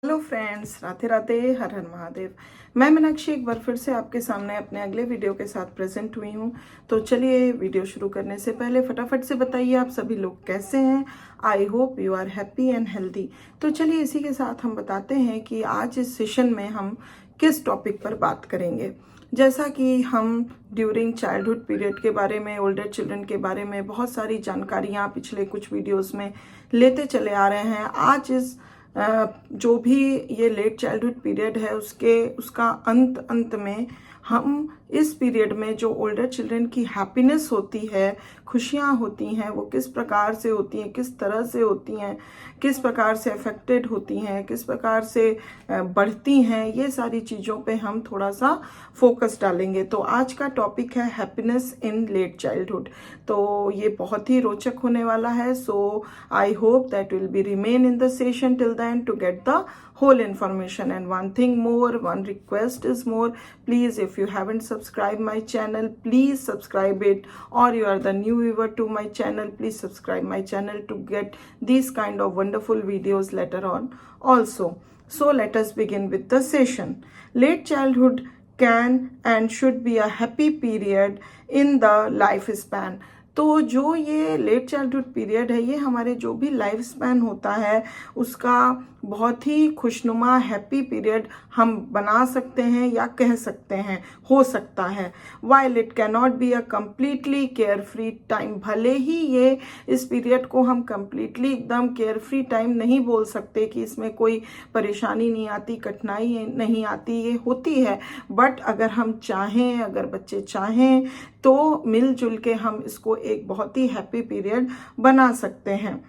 Hello friends, Radhe Radhe, हर हर महादेव। मैं मीनाक्षी एक बार फिर से आपके सामने अपने अगले वीडियो के साथ प्रेजेंट हुई हूँ। तो चलिए वीडियो शुरू करने से पहले फटाफट से बताइए आप सभी लोग कैसे हैं। I hope you are happy and healthy. तो चलिए इसी के साथ हम बताते हैं कि आज इस सेशन में हम किस टॉपिक पर बात करेंगे। जैसा कि हम ड्यूरिंग चाइल्डहुड पीरियड के बारे में, ओल्डर चिल्ड्रन के बारे में बहुत सारी जानकारियाँ पिछले कुछ वीडियोज़ में लेते चले आ रहे हैं। आज इस जो भी ये लेट चाइल्डहुड पीरियड है उसका अंत में हम इस पीरियड में जो ओल्डर चिल्ड्रन की हैप्पीनेस होती है, खुशियाँ होती हैं, वो किस प्रकार से होती हैं, किस तरह से होती हैं, किस प्रकार से अफेक्टेड होती हैं, किस प्रकार से बढ़ती हैं, ये सारी चीज़ों पे हम थोड़ा सा फोकस डालेंगे। तो आज का टॉपिक है हैप्पीनेस इन लेट चाइल्डहुड। तो ये बहुत ही रोचक होने वाला है। So I hope that will be remain in the session till the end to get the whole information. And one thing more, one request is more, please, if you haven't subscribed my channel, please subscribe it, or you are the new viewer to my channel, please subscribe my channel to get these kind of wonderful videos later on also. So let us begin with the session. Late childhood can and should be a happy period in the lifespan. तो जो ये late childhood period है, ये हमारे जो भी life span होता है उसका बहुत ही खुशनुमा हैप्पी पीरियड हम बना सकते हैं या कह सकते हैं, हो सकता है। While it can not be a completely care free time, भले ही ये इस पीरियड को हम कम्प्लीटली एकदम केयर फ्री टाइम नहीं बोल सकते कि इसमें कोई परेशानी नहीं आती, कठिनाई नहीं आती, ये होती है। बट अगर हम चाहें, अगर बच्चे चाहें तो मिलजुल के हम इसको एक बहुत ही हैप्पी पीरियड बना सकते हैं।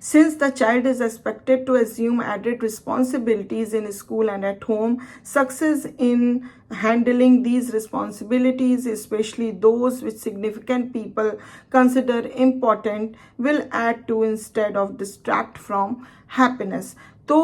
Since the child is expected to assume added responsibilities in school and at home, success in handling these responsibilities, especially those which significant people consider important, will add to instead of distract from happiness. तो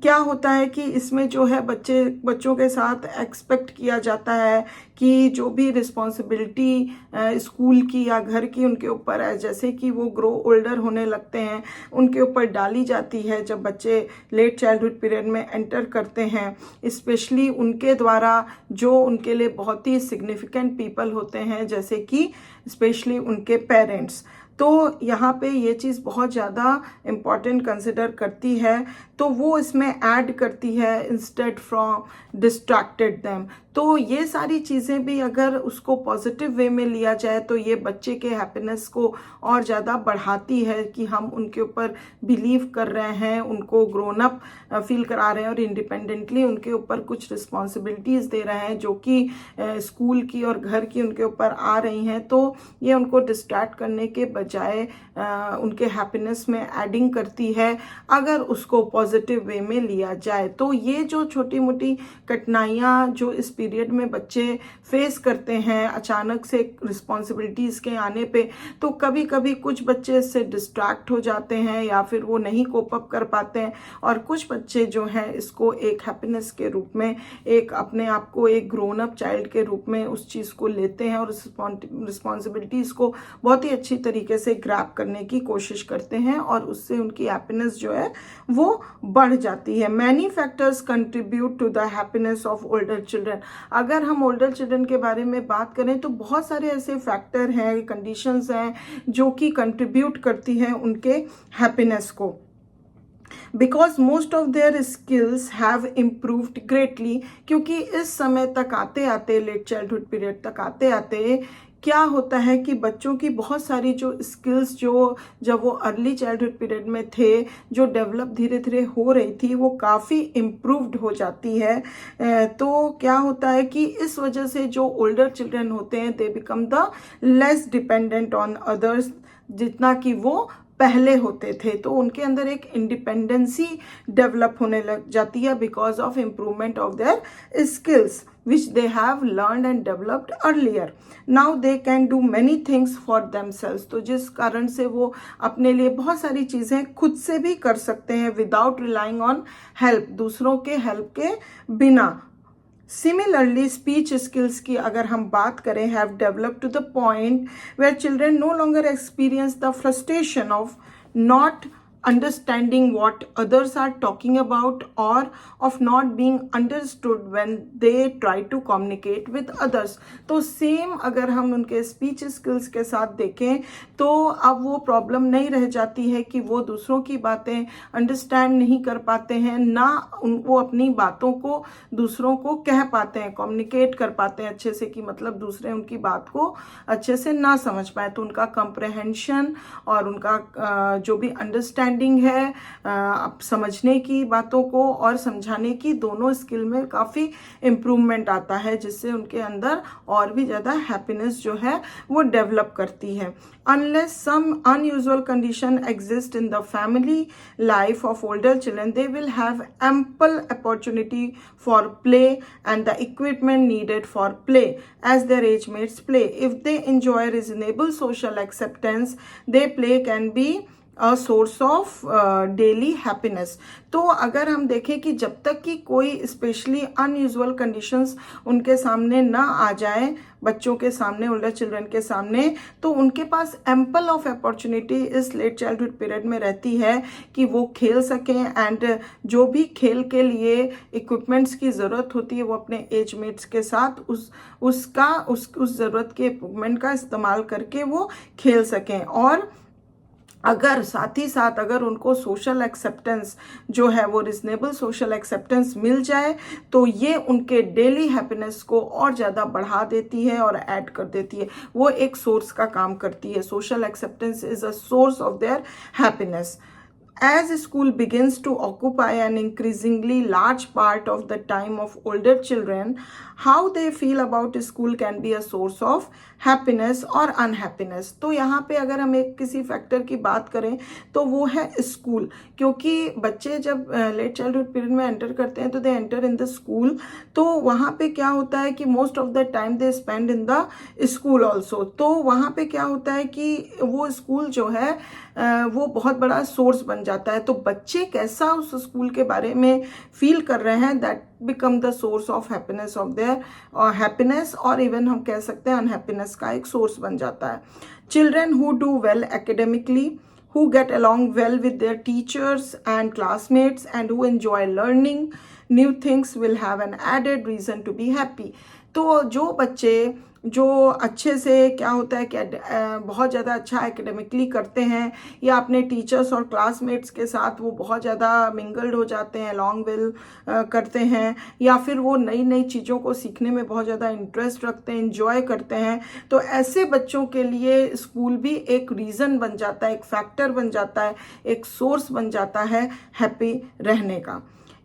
क्या होता है कि इसमें जो है बच्चों के साथ एक्सपेक्ट किया जाता है कि जो भी रिस्पॉन्सिबिलिटी स्कूल की या घर की उनके ऊपर है, जैसे कि वो ग्रो ओल्डर होने लगते हैं, उनके ऊपर डाली जाती है जब बच्चे लेट चाइल्डहुड पीरियड में एंटर करते हैं। स्पेशली उनके द्वारा जो उनके लिए बहुत ही सिग्निफिकेंट पीपल होते हैं, जैसे कि स्पेशली उनके पेरेंट्स। तो यहाँ पे ये चीज़ बहुत ज़्यादा इम्पॉर्टेंट कंसिडर करती है, तो वो इसमें ऐड करती है इंस्टेड फ्रॉम डिस्ट्रैक्टेड देम। तो ये सारी चीज़ें भी अगर उसको पॉजिटिव वे में लिया जाए तो ये बच्चे के हैप्पीनेस को और ज़्यादा बढ़ाती है कि हम उनके ऊपर बिलीव कर रहे हैं, उनको ग्रोन अप फील करा रहे हैं और इंडिपेंडेंटली उनके ऊपर कुछ रिस्पॉन्सिबिलिटीज़ दे रहे हैं जो कि स्कूल की और घर की उनके ऊपर आ रही हैं। तो ये उनको डिस्ट्रैक्ट करने के बजाय उनके हैप्पीनेस में एडिंग करती है अगर उसको पॉजिटिव वे में लिया जाए। तो ये जो छोटी मोटी कठिनाइयाँ जो इस पीरियड में बच्चे फेस करते हैं अचानक से रिस्पॉन्सिबिलिटीज़ के आने पे, तो कभी कभी कुछ बच्चे इससे डिस्ट्रैक्ट हो जाते हैं या फिर वो नहीं कोप अप कर पाते हैं, और कुछ बच्चे जो हैं इसको एक हैप्पीनेस के रूप में, एक अपने आप को एक ग्रोन अप चाइल्ड के रूप में उस चीज़ को लेते हैं और रिस्पॉन्सिबिलिटीज़ को बहुत ही अच्छी तरीके से ग्रैब करने की कोशिश करते हैं और उससे उनकी हैप्पीनेस जो है वो बढ़ जाती है। Many factors contribute to the happiness of older children. अगर हम ओल्डर चिल्ड्रन के बारे में बात करें तो बहुत सारे ऐसे फैक्टर हैं, कंडीशंस हैं जो कि कंट्रीब्यूट करती हैं उनके हैप्पीनेस को। Because most of their skills have improved greatly, क्योंकि इस समय तक आते आते, लेट चाइल्डहुड पीरियड तक आते आते क्या होता है कि बच्चों की बहुत सारी जो स्किल्स जो जब वो अर्ली चाइल्डहुड पीरियड में थे जो डेवलप धीरे धीरे हो रही थी वो काफ़ी इम्प्रूव्ड हो जाती है। तो क्या होता है कि इस वजह से जो ओल्डर चिल्ड्रन होते हैं they become the less dependent on others जितना कि वो पहले होते थे। तो उनके अंदर एक इंडिपेंडेंसी डेवलप होने लग जाती है because of improvement of their skills which they have learned and developed earlier. Now they can do many things for themselves. तो जिस कारण से वो अपने लिए बहुत सारी चीज़ें खुद से भी कर सकते हैं without relying on help, दूसरों के हेल्प के बिना। Similarly, speech skills की अगर हम बात करें have developed to the point where children no longer experience the frustration of not understanding what others are talking about or of not being understood when they try to communicate with others। तो same अगर हम उनके speech skills के साथ देखें तो अब वो प्रॉब्लम नहीं रह जाती है कि वो दूसरों की बातें अंडरस्टैंड नहीं कर पाते हैं, ना वो अपनी बातों को दूसरों को कह पाते हैं, कम्युनिकेट कर पाते हैं अच्छे से, कि मतलब दूसरे उनकी बात को अच्छे से ना समझ पाए। तो उनका कंप्रहेंशन और उनका जो भी अंडरस्टैंडिंग है समझने की बातों को और समझाने की, दोनों स्किल में काफ़ी इम्प्रूवमेंट आता है, जिससे उनके अंदर और भी ज़्यादा हैप्पीनेस जो है वो डेवलप करती है। Unless some unusual condition exists in the family life of older children, they will have ample opportunity for play and the equipment needed for play as their age mates play. If they enjoy reasonable social acceptance, their play can be a source of daily happiness. तो अगर हम देखें कि जब तक कि कोई specially unusual conditions उनके सामने ना आ जाए, बच्चों के सामने, ओल्डर चिल्ड्रन के सामने, तो उनके पास एम्पल ऑफ अपॉर्चुनिटी इस लेट चाइल्डहुड पीरियड में रहती है कि वो खेल सकें, एंड जो भी खेल के लिए इक्विपमेंट्स की ज़रूरत होती है वो अपने एज मेट्स के साथ उस ज़रूरत के इक्विपमेंट का इस्तेमाल करके वो खेल सकें। और अगर साथ ही साथ अगर उनको सोशल एक्सेप्टेंस जो है वो रिजनेबल सोशल एक्सेप्टेंस मिल जाए तो ये उनके डेली हैप्पीनेस को और ज़्यादा बढ़ा देती है और ऐड कर देती है, वो एक सोर्स का काम करती है। Social acceptance is a source of their happiness. As school begins to occupy an increasingly large part of the time of older children, how they feel about school can be a source of happiness or unhappiness। तो यहाँ पे अगर हम एक किसी factor की बात करें तो वो है स्कूल, क्योंकि बच्चे जब लेट चाइल्डहुड पीरियड में एंटर करते हैं तो they enter in the school, तो वहाँ पे क्या होता है कि most of the time they spend in the school also. तो वहाँ पे क्या होता है कि वो स्कूल जो है वो बहुत बड़ा सोर्स बन जाता है। तो बच्चे कैसा उस स्कूल के बारे में फील कर रहे हैं, that become the source of happiness of their, और हैप्पीनेस और इवन हम कह सकते हैं अनहैप्पीनेस का एक सोर्स बन जाता है। Children who do well academically, who get along well with their teachers and classmates and who enjoy learning new things will have an added reason to be happy। तो जो बच्चे जो अच्छे से क्या होता है कि बहुत ज़्यादा अच्छा एकेडमिकली करते हैं या अपने टीचर्स और क्लासमेट्स के साथ वो बहुत ज़्यादा मिंगल्ड हो जाते हैं, लॉन्ग वेल करते हैं, या फिर वो नई नई चीज़ों को सीखने में बहुत ज़्यादा इंटरेस्ट रखते हैं, इंजॉय करते हैं, तो ऐसे बच्चों के लिए स्कूल भी एक रीज़न बन जाता है, एक फैक्टर बन जाता है, एक सोर्स बन जाता है हैप्पी रहने का।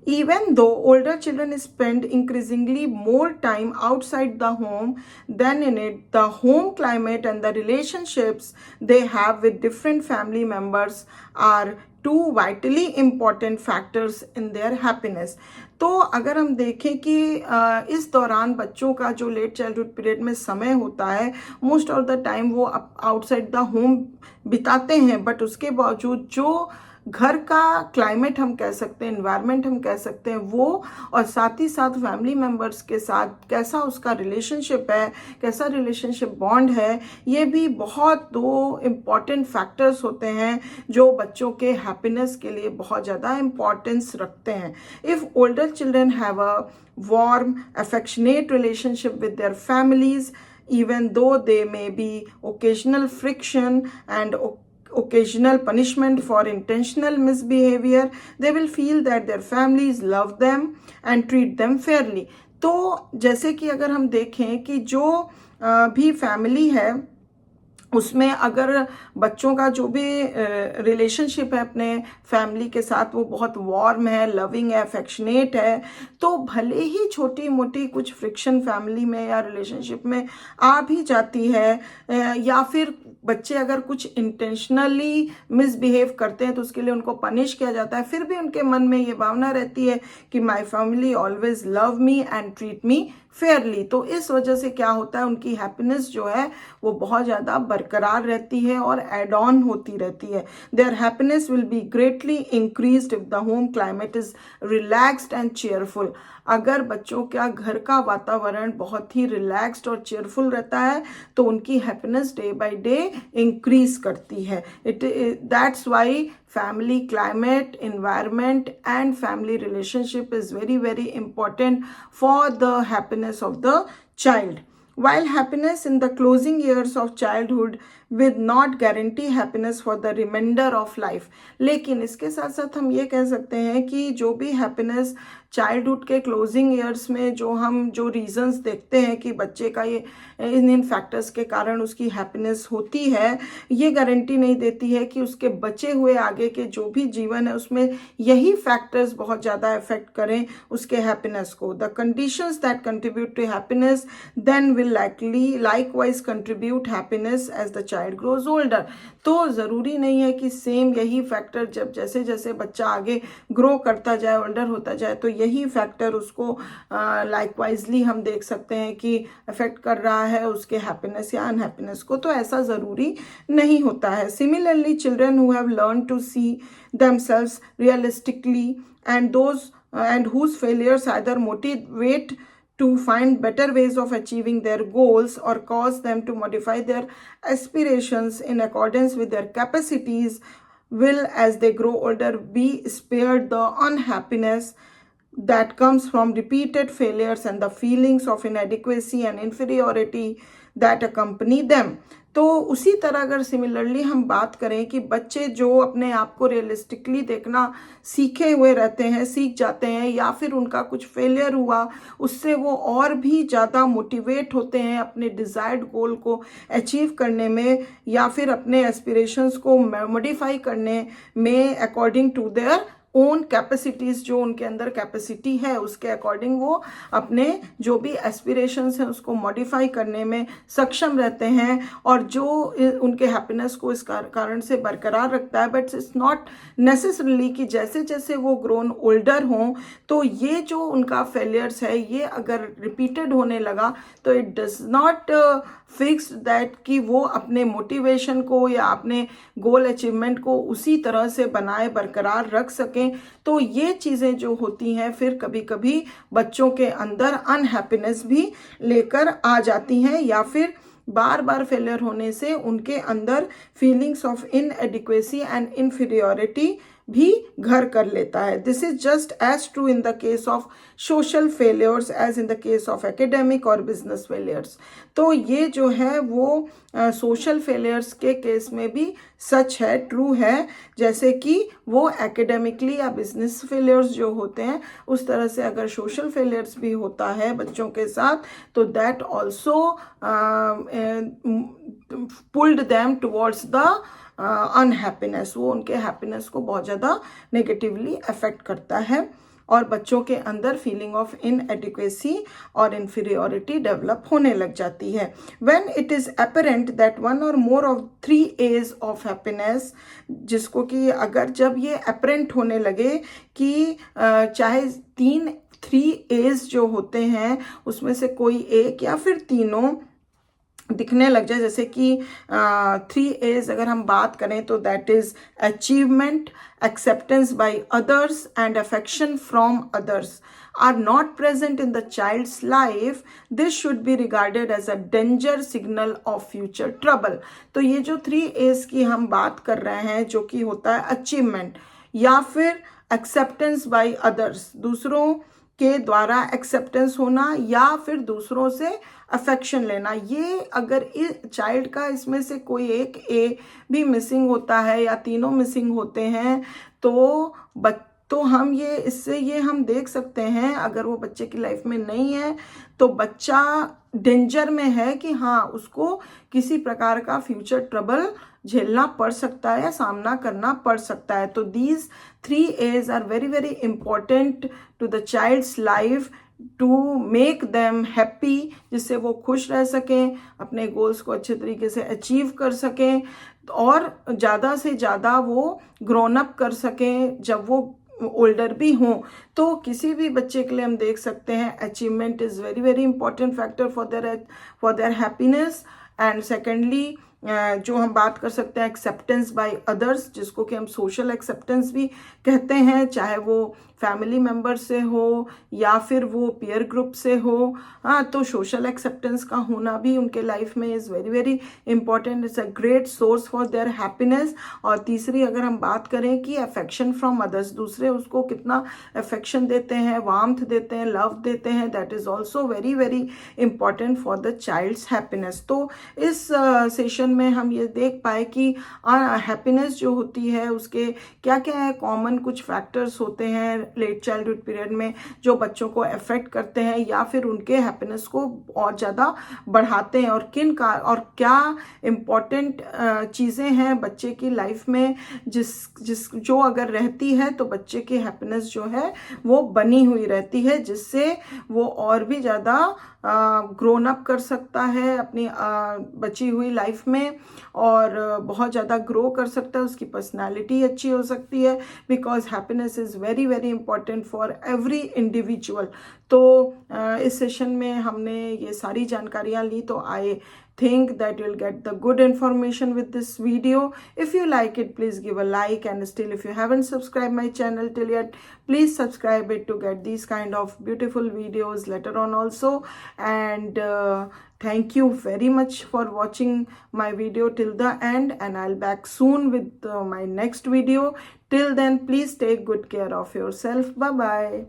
Even though older children spend increasingly more time outside the home than in it, the home climate and the relationships they have with different family members are two vitally important factors in their happiness। तो अगर हम देखें कि इस दौरान बच्चों का जो लेट चाइल्डहुड पीरियड में समय होता है, मोस्ट ऑफ द टाइम वो आउटसाइड द होम बिताते हैं, बट उसके बावजूद जो घर का क्लाइमेट हम कह सकते हैं, इन्वायरमेंट हम कह सकते हैं, वो और साथ ही साथ फैमिली मेम्बर्स के साथ कैसा उसका रिलेशनशिप है, कैसा रिलेशनशिप बॉन्ड है, ये भी बहुत दो इम्पॉर्टेंट फैक्टर्स होते हैं जो बच्चों के हैप्पीनेस के लिए बहुत ज़्यादा इम्पॉर्टेंस रखते हैं। If older children have a warm, affectionate relationship with their families, even though there may be occasional friction and occasional punishment for intentional misbehavior, they will feel that their families love them and treat them fairly। तो जैसे कि अगर हम देखें कि जो भी family है उसमें अगर बच्चों का जो भी रिलेशनशिप है अपने फैमिली के साथ वो बहुत वार्म है, लविंग है, अफेक्शनेट है, तो भले ही छोटी मोटी कुछ फ्रिक्शन फैमिली में या रिलेशनशिप में आ भी जाती है, या फिर बच्चे अगर कुछ इंटेंशनली मिसबिहेव करते हैं तो उसके लिए उनको पनिश किया जाता है, फिर भी उनके मन में ये भावना रहती है कि my family always love me and treat me Fairlie. तो इस वजह से क्या होता है, उनकी हैप्पीनेस जो है वो बहुत ज़्यादा बरकरार रहती है और एड ऑन होती रहती है। Their happiness will be greatly increased if the home climate is relaxed and cheerful. अगर बच्चों का घर का वातावरण बहुत ही रिलैक्स्ड और चेयरफुल रहता है तो उनकी happiness day by day increase करती है। That's why family climate, environment and family relationship is very important for the happiness of the child. While happiness in the closing years of childhood will not guarantee happiness for the remainder of life, लेकिन इसके साथ साथ हम ये कह सकते हैं कि जो भी हैप्पीनेस चाइल्डहुड के क्लोजिंग ईयर्स में जो रीजंस देखते हैं कि बच्चे का ये इन फैक्टर्स के कारण उसकी हैप्पीनेस होती है, ये गारंटी नहीं देती है कि उसके बचे हुए आगे के जो भी जीवन है उसमें यही फैक्टर्स बहुत ज़्यादा इफेक्ट करें उसके हैप्पीनेस को. The conditions that contribute to happiness then will likewise contribute happiness as the child grows older. तो ज़रूरी नहीं है कि सेम यही फैक्टर जब जैसे जैसे बच्चा आगे ग्रो करता जाए, ओल्डर होता जाए, तो यही फैक्टर उसको लाइकवाइजली हम देख सकते हैं कि अफेक्ट कर रहा है उसके हैप्पीनेस या अनहैप्पीनेस को. तो ऐसा ज़रूरी नहीं होता है. Similarly children who have learn to see themselves realistically and whose failures either motivate to find better ways of achieving their goals or cause them to modify their aspirations in accordance with their capacities will, as they grow older, be spared the unhappiness that comes from repeated failures and the feelings of inadequacy and inferiority that accompany them. तो उसी तरह अगर similarly हम बात करें कि बच्चे जो अपने आप को रियलिस्टिकली देखना सीखे हुए रहते हैं, सीख जाते हैं, या फिर उनका कुछ फेलियर हुआ उससे वो और भी ज़्यादा मोटिवेट होते हैं अपने डिज़ायर्ड गोल को अचीव करने में या फिर अपने एस्पिरेशंस को मॉडिफाई करने में according to their own capacities, जो उनके अंदर कैपेसिटी है उसके अकॉर्डिंग वो अपने जो भी एस्पिरेशंस हैं उसको मॉडिफाई करने में सक्षम रहते हैं और जो उनके हैप्पीनेस को इस कारण से बरकरार रखता है. बट इट्स नॉट नेसेसरली कि जैसे जैसे वो ग्रोन ओल्डर हों तो ये जो उनका फेलियर्स है ये अगर रिपीटेड होने लगा तो it does not fixed that कि वो अपने मोटिवेशन को या अपने गोल अचीवमेंट को उसी तरह से बनाए बरकरार रख सकें. तो ये चीज़ें जो होती हैं फिर कभी कभी बच्चों के अंदर अनहैप्पीनेस भी लेकर आ जाती हैं या फिर बार बार फेलियर होने से उनके अंदर feelings of inadequacy and inferiority भी घर कर लेता है. This is just as true in the case of social failures as in the case of academic और बिजनेस फेलियर्स. तो ये जो है वो सोशल फेलियर्स के केस में भी सच है, ट्रू है, जैसे कि वो एकेडमिकली या बिजनेस फेलियर्स जो होते हैं उस तरह से अगर सोशल फेलियर्स भी होता है बच्चों के साथ तो that also pulled them towards the unhappiness. वो उनके हैप्पीनेस को बहुत ज़्यादा नेगेटिवली अफेक्ट करता है और बच्चों के अंदर फीलिंग ऑफ इनएडिक्वेसी और इन्फीरियोरिटी डेवलप होने लग जाती है. When it is apparent that one और more of 3 A's of happiness, जिसको कि अगर जब ये अपरेंट होने लगे कि चाहे 3 A's जो होते हैं उसमें से कोई एक या फिर तीनों दिखने लग जाए, जैसे कि 3 A's अगर हम बात करें तो that is achievement, acceptance by others and affection from others are not present in the child's life, this should be regarded as a danger signal of future trouble. तो ये जो 3 A's की हम बात कर रहे हैं जो कि होता है अचीवमेंट या फिर एक्सेप्टेंस बाय अदर्स, दूसरों के द्वारा एक्सेप्टेंस होना या फिर दूसरों से अफेक्शन लेना, ये अगर इस चाइल्ड का इसमें से कोई एक ए भी मिसिंग होता है या तीनों मिसिंग होते हैं तो हम ये हम देख सकते हैं अगर वो बच्चे की लाइफ में नहीं है तो बच्चा डेंजर में है कि हाँ उसको किसी प्रकार का फ्यूचर ट्रबल झेलना पड़ सकता है या सामना करना पड़ सकता है. तो these 3 A's are very important to the child's life to make them happy, जिससे वो खुश रह सकें, अपने गोल्स को अच्छे तरीके से अचीव कर सकें और ज़्यादा से ज़्यादा वो ग्रोन अप कर सकें जब वो ओल्डर भी हों. तो किसी भी बच्चे के लिए हम देख सकते हैं achievement is very important factor for their happiness. And secondly जो हम बात कर सकते हैं एक्सेप्टेंस बाय अदर्स, जिसको कि हम सोशल एक्सेप्टेंस भी कहते हैं, चाहे वो फैमिली मेम्बर से हो या फिर वो पीयर ग्रुप से हो। हाँ, तो सोशल एक्सेप्टेंस का होना भी उनके लाइफ में is very very important, it's a great source for their happiness. और तीसरी अगर हम बात करें कि अफेक्शन फ्रॉम अदर्स, दूसरे उसको कितना अफेक्शन देते हैं, वार्मथ देते हैं, लव देते हैं, that is also very very important for the child's happiness. तो इस सेशन में हम ये देख पाए कि हैप्पीनेस जो होती है उसके क्या क्या है कॉमन कुछ फैक्टर्स होते हैं लेट चाइल्डहुड पीरियड में जो बच्चों को अफेक्ट करते हैं या फिर उनके हैप्पीनेस को और ज़्यादा बढ़ाते हैं, और किन का और क्या इम्पॉर्टेंट चीज़ें हैं बच्चे की लाइफ में जिस जो अगर रहती है तो बच्चे की हैप्पीनेस जो है वो बनी हुई रहती है, जिससे वो और भी ज़्यादा ग्रोन अप कर सकता है अपनी बची हुई लाइफ में, और बहुत ज़्यादा ग्रो कर सकता है, उसकी पर्सनालिटी अच्छी हो सकती है, because happiness is very very important for every individual. तो इस सेशन में हमने ये सारी जानकारियाँ ली, तो आई think that you'll get the good information with this video. If you like it, please give a like, and still if you haven't subscribed my channel till yet, please subscribe it to get these kind of beautiful videos later on also. And thank you very much for watching my video till the end, and I'll back soon with my next video. Till then, please take good care of yourself. Bye bye.